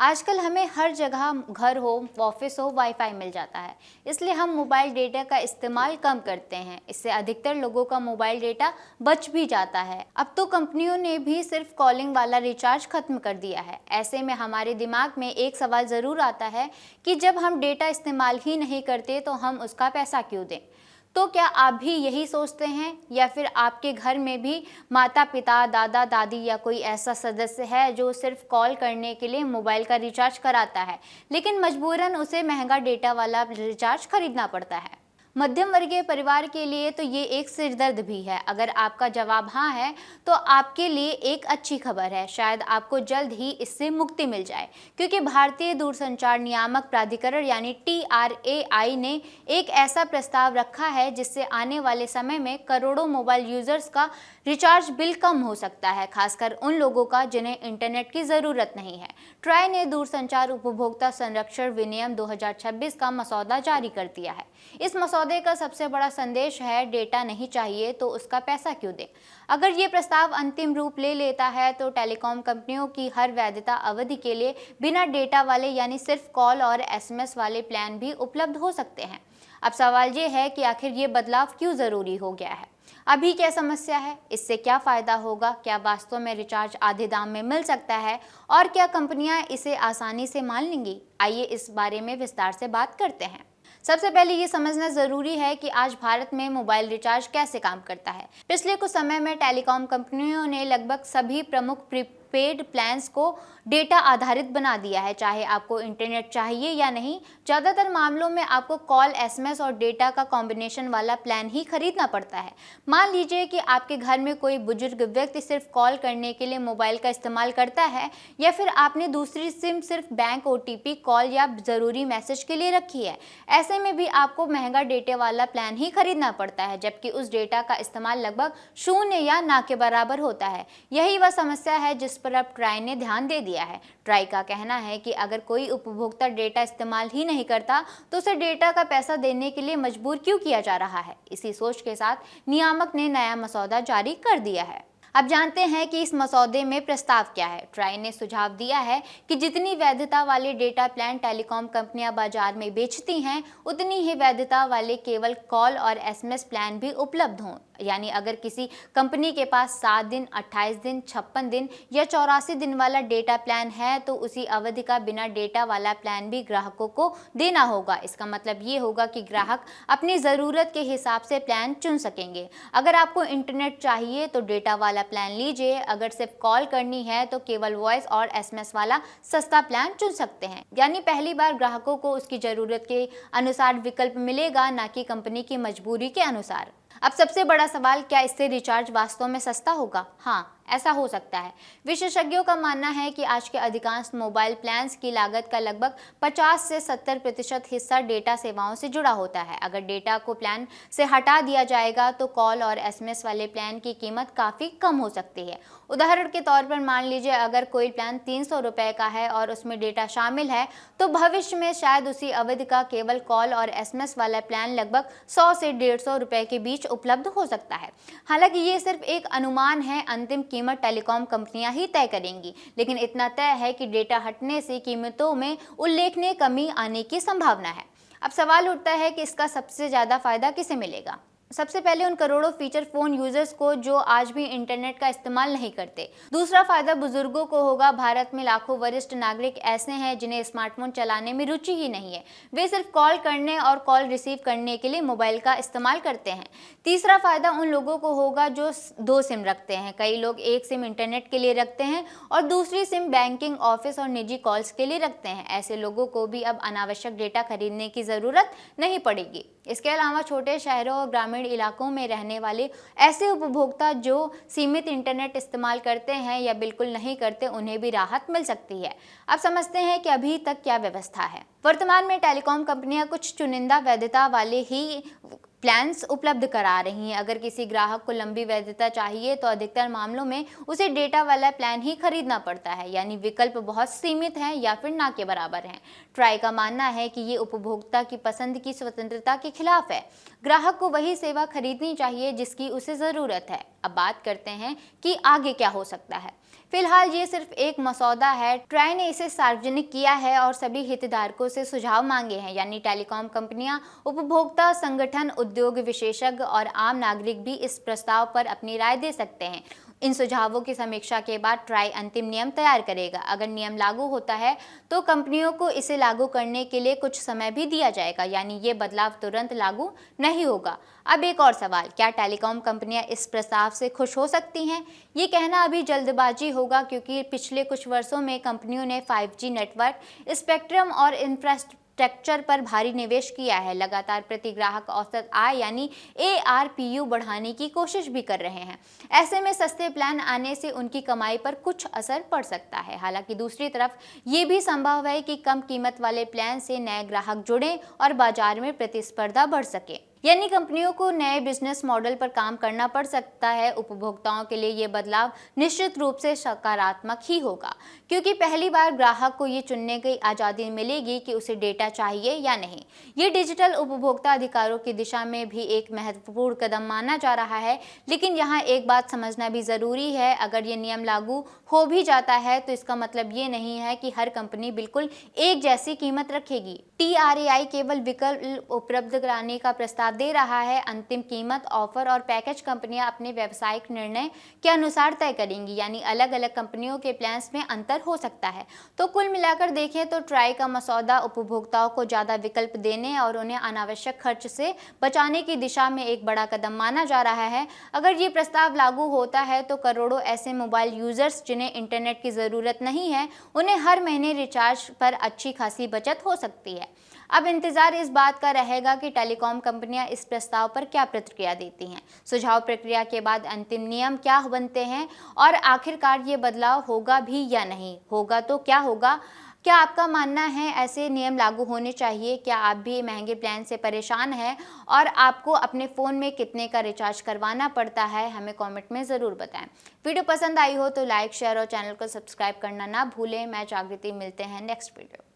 आजकल हमें हर जगह घर हो, ऑफिस हो, वाईफाई मिल जाता है। इसलिए हम मोबाइल डेटा का इस्तेमाल कम करते हैं। इससे अधिकतर लोगों का मोबाइल डेटा बच भी जाता है। अब तो कंपनियों ने भी सिर्फ कॉलिंग वाला रिचार्ज खत्म कर दिया है। ऐसे में हमारे दिमाग में एक सवाल ज़रूर आता है कि जब हम डेटा इस्तेमाल ही नहीं करते तो हम उसका पैसा क्यों दें। तो क्या आप भी यही सोचते हैं या फिर आपके घर में भी माता पिता, दादा दादी या कोई ऐसा सदस्य है जो सिर्फ कॉल करने के लिए मोबाइल का रिचार्ज कराता है, लेकिन मजबूरन उसे महंगा डेटा वाला रिचार्ज खरीदना पड़ता है। मध्यम वर्गीय परिवार के लिए तो ये एक सिरदर्द भी है। अगर आपका जवाब हाँ है तो आपके लिए एक अच्छी खबर है, शायद आपको जल्द ही इससे मुक्ति मिल जाए, क्योंकि भारतीय दूरसंचार नियामक प्राधिकरण यानी TRAI ने एक ऐसा प्रस्ताव रखा है जिससे आने वाले समय में करोड़ों मोबाइल यूजर्स का रिचार्ज बिल कम हो सकता है, खासकर उन लोगों का जिन्हें इंटरनेट की ज़रूरत नहीं है। ट्राई ने दूरसंचार उपभोक्ता संरक्षण विनियम 2026 का मसौदा जारी कर दिया है। इस मसौदे का सबसे बड़ा संदेश है, डेटा नहीं चाहिए तो उसका पैसा क्यों दें। अगर ये प्रस्ताव अंतिम रूप ले लेता है तो टेलीकॉम कंपनियों की हर वैधता अवधि के लिए बिना डेटा वाले यानी सिर्फ कॉल और SMS वाले प्लान भी उपलब्ध हो सकते हैं। अब सवाल ये है कि आखिर ये बदलाव क्यों ज़रूरी हो गया है। अभी क्या समस्या है, इससे क्या फ़ायदा होगा, क्या वास्तव में रिचार्ज आधे दाम में मिल सकता है और क्या कंपनियां इसे आसानी से मान लेंगी। आइए इस बारे में विस्तार से बात करते हैं। सबसे पहले ये समझना ज़रूरी है कि आज भारत में मोबाइल रिचार्ज कैसे काम करता है। पिछले कुछ समय में टेलीकॉम कंपनियों ने लगभग सभी प्रमुख प्रीपेड प्लान्स को डेटा आधारित बना दिया है, चाहे आपको इंटरनेट चाहिए या नहीं। ज़्यादातर मामलों में आपको कॉल, SMS और डेटा का कॉम्बिनेशन वाला प्लान ही खरीदना पड़ता है। मान लीजिए कि आपके घर में कोई बुजुर्ग व्यक्ति सिर्फ कॉल करने के लिए मोबाइल का इस्तेमाल करता है, या फिर आपने दूसरी सिम सिर्फ बैंक OTP, कॉल या ज़रूरी मैसेज के लिए रखी है। ऐसे में भी आपको महंगा डेटा वाला प्लान ही खरीदना पड़ता है, जबकि उस डेटा का इस्तेमाल लगभग शून्य या ना के बराबर होता है। यही वह समस्या है जिस पर अब ट्राई ने ध्यान दे दिया है। ट्राई का कहना है कि अगर कोई उपभोक्ता डेटा इस्तेमाल ही नहीं करता तो उसे डेटा का पैसा देने के लिए मजबूर क्यों किया जा रहा है। इसी सोच के साथ नियामक ने नया मसौदा जारी कर दिया है। अब जानते हैं कि इस मसौदे में प्रस्ताव क्या है। ट्राई ने सुझाव दिया है कि जितनी वैधता वाले डेटा प्लान टेलीकॉम कंपनियां बाजार में बेचती हैं, उतनी ही वैधता वाले केवल कॉल और SMS प्लान भी उपलब्ध हों। यानी अगर किसी कंपनी के पास 7 दिन, 28 दिन, 56 दिन या 84 दिन वाला डेटा प्लान है तो उसी अवधि का बिना डेटा वाला प्लान भी ग्राहकों को देना होगा। इसका मतलब ये होगा कि ग्राहक अपनी ज़रूरत के हिसाब से प्लान चुन सकेंगे। अगर आपको इंटरनेट चाहिए तो डेटा वाला प्लान लीजिए, अगर सिर्फ कॉल करनी है तो केवल वॉइस और SMS वाला सस्ता प्लान चुन सकते हैं। यानी पहली बार ग्राहकों को उसकी ज़रूरत के अनुसार विकल्प मिलेगा, ना कि कंपनी की मजबूरी के अनुसार। अब सबसे बड़ा सवाल, क्या इससे रिचार्ज वास्तव में सस्ता होगा? हाँ, ऐसा हो सकता है। विशेषज्ञों का मानना है कि आज के अधिकांश मोबाइल प्लान्स की लागत का लगभग 50 से 70% हिस्सा डेटा सेवाओं से जुड़ा होता है। अगर डेटा को प्लान से हटा दिया जाएगा तो कॉल और SMS वाले प्लान की कीमत काफ़ी कम हो सकती है। उदाहरण के तौर पर मान लीजिए अगर कोई प्लान 300 रुपये का है और उसमें डेटा शामिल है, तो भविष्य में शायद उसी अवधि का केवल कॉल और SMS वाला प्लान लगभग 100 से 150 रुपये के बीच उपलब्ध हो सकता है। हालांकि ये सिर्फ एक अनुमान है, अंतिम कीमत टेलीकॉम कंपनियां ही तय करेंगी, लेकिन इतना तय है कि डेटा हटने से कीमतों में उल्लेखनीय कमी आने की संभावना है। अब सवाल उठता है कि इसका सबसे ज़्यादा फायदा किसे मिलेगा। सबसे पहले उन करोड़ों फीचर फोन यूजर्स को जो आज भी इंटरनेट का इस्तेमाल नहीं करते। दूसरा फायदा बुजुर्गों को होगा। भारत में लाखों वरिष्ठ नागरिक ऐसे हैं जिन्हें स्मार्टफोन चलाने में रुचि ही नहीं है, वे सिर्फ कॉल करने और कॉल रिसीव करने के लिए मोबाइल का इस्तेमाल करते हैं। तीसरा फायदा उन लोगों को होगा जो 2 सिम रखते हैं। कई लोग एक सिम इंटरनेट के लिए रखते हैं और दूसरी सिम बैंकिंग, ऑफिस और निजी कॉल्स के लिए रखते हैं। ऐसे लोगों को भी अब अनावश्यक डेटा खरीदने की ज़रूरत नहीं पड़ेगी। इसके अलावा छोटे शहरों और ग्रामीण इलाकों में रहने वाले ऐसे उपभोक्ता जो सीमित इंटरनेट इस्तेमाल करते हैं या बिल्कुल नहीं करते, उन्हें भी राहत मिल सकती है। अब समझते हैं कि अभी तक क्या व्यवस्था है। वर्तमान में टेलीकॉम कंपनियां कुछ चुनिंदा वैधता वाले ही प्लान्स उपलब्ध करा रही हैं। अगर किसी ग्राहक को लंबी वैधता चाहिए तो अधिकतर मामलों में उसे डेटा वाला प्लान ही खरीदना पड़ता है, यानी विकल्प बहुत सीमित हैं या फिर ना के बराबर हैं। ट्राई का मानना है कि ये उपभोक्ता की पसंद की स्वतंत्रता के खिलाफ है। ग्राहक को वही सेवा खरीदनी चाहिए जिसकी उसे ज़रूरत है। अब बात करते हैं कि आगे क्या हो सकता है। फिलहाल ये सिर्फ एक मसौदा है। ट्राई ने इसे सार्वजनिक किया है और सभी हितधारकों से सुझाव मांगे हैं, यानी टेलीकॉम कंपनियां, उपभोक्ता संगठन, उद्योग विशेषज्ञ और आम नागरिक भी इस प्रस्ताव पर अपनी राय दे सकते हैं। इन सुझावों की समीक्षा के बाद ट्राई अंतिम नियम तैयार करेगा। अगर नियम लागू होता है तो कंपनियों को इसे लागू करने के लिए कुछ समय भी दिया जाएगा, यानी ये बदलाव तुरंत लागू नहीं होगा। अब एक और सवाल, क्या टेलीकॉम कंपनियां इस प्रस्ताव से खुश हो सकती हैं? ये कहना अभी जल्दबाजी होगा, क्योंकि पिछले कुछ वर्षों में कंपनियों ने 5G नेटवर्क, स्पेक्ट्रम और इंफ्रास्ट्रक्चर पर भारी निवेश किया है। लगातार प्रति ग्राहक औसत आय यानी ARPU बढ़ाने की कोशिश भी कर रहे हैं। ऐसे में सस्ते प्लान आने से उनकी कमाई पर कुछ असर पड़ सकता है। हालांकि दूसरी तरफ ये भी संभव है कि कम कीमत वाले प्लान से नए ग्राहक जुड़ें और बाजार में प्रतिस्पर्धा बढ़ सके, यानी कंपनियों को नए बिजनेस मॉडल पर काम करना पड़ सकता है। उपभोक्ताओं के लिए ये बदलाव निश्चित रूप से सकारात्मक ही होगा, क्योंकि पहली बार ग्राहक को ये चुनने की आज़ादी मिलेगी कि उसे डेटा चाहिए या नहीं। ये डिजिटल उपभोक्ता अधिकारों की दिशा में भी एक महत्वपूर्ण कदम माना जा रहा है। लेकिन यहाँ एक बात समझना भी ज़रूरी है, अगर ये नियम लागू हो भी जाता है तो इसका मतलब ये नहीं है कि हर कंपनी बिल्कुल एक जैसी कीमत रखेगी। TRAI केवल विकल्प उपलब्ध कराने का प्रस्ताव दे रहा है। अंतिम कीमत, ऑफर और पैकेज कंपनियां अपने व्यावसायिक निर्णय के अनुसार तय करेंगी, यानी अलग अलग कंपनियों के प्लान्स में अंतर हो सकता है। तो कुल मिलाकर देखें तो ट्राई का मसौदा उपभोक्ताओं को ज़्यादा विकल्प देने और उन्हें अनावश्यक खर्च से बचाने की दिशा में एक बड़ा कदम माना जा रहा है। अगर ये प्रस्ताव लागू होता है तो करोड़ों ऐसे मोबाइल यूजर्स जिन्हें इंटरनेट की ज़रूरत नहीं है, उन्हें हर महीने रिचार्ज पर अच्छी खासी बचत हो सकती है। अब इंतजार इस बात का रहेगा कि टेलीकॉम कंपनियां इस प्रस्ताव पर क्या प्रतिक्रिया देती हैं। सुझाव प्रक्रिया के बाद अंतिम नियम क्या बनते हैं और आखिरकार ये बदलाव होगा भी या नहीं होगा तो क्या होगा? क्या आपका मानना है ऐसे नियम लागू होने चाहिए? क्या आप भी महंगे प्लान से परेशान हैं और आपको अपने फ़ोन में कितने का रिचार्ज करवाना पड़ता है? हमें कमेंट में ज़रूर बताएं। वीडियो पसंद आई हो तो लाइक, शेयर और चैनल को सब्सक्राइब करना ना भूलें। मैं जागृति, मिलते हैं नेक्स्ट वीडियो।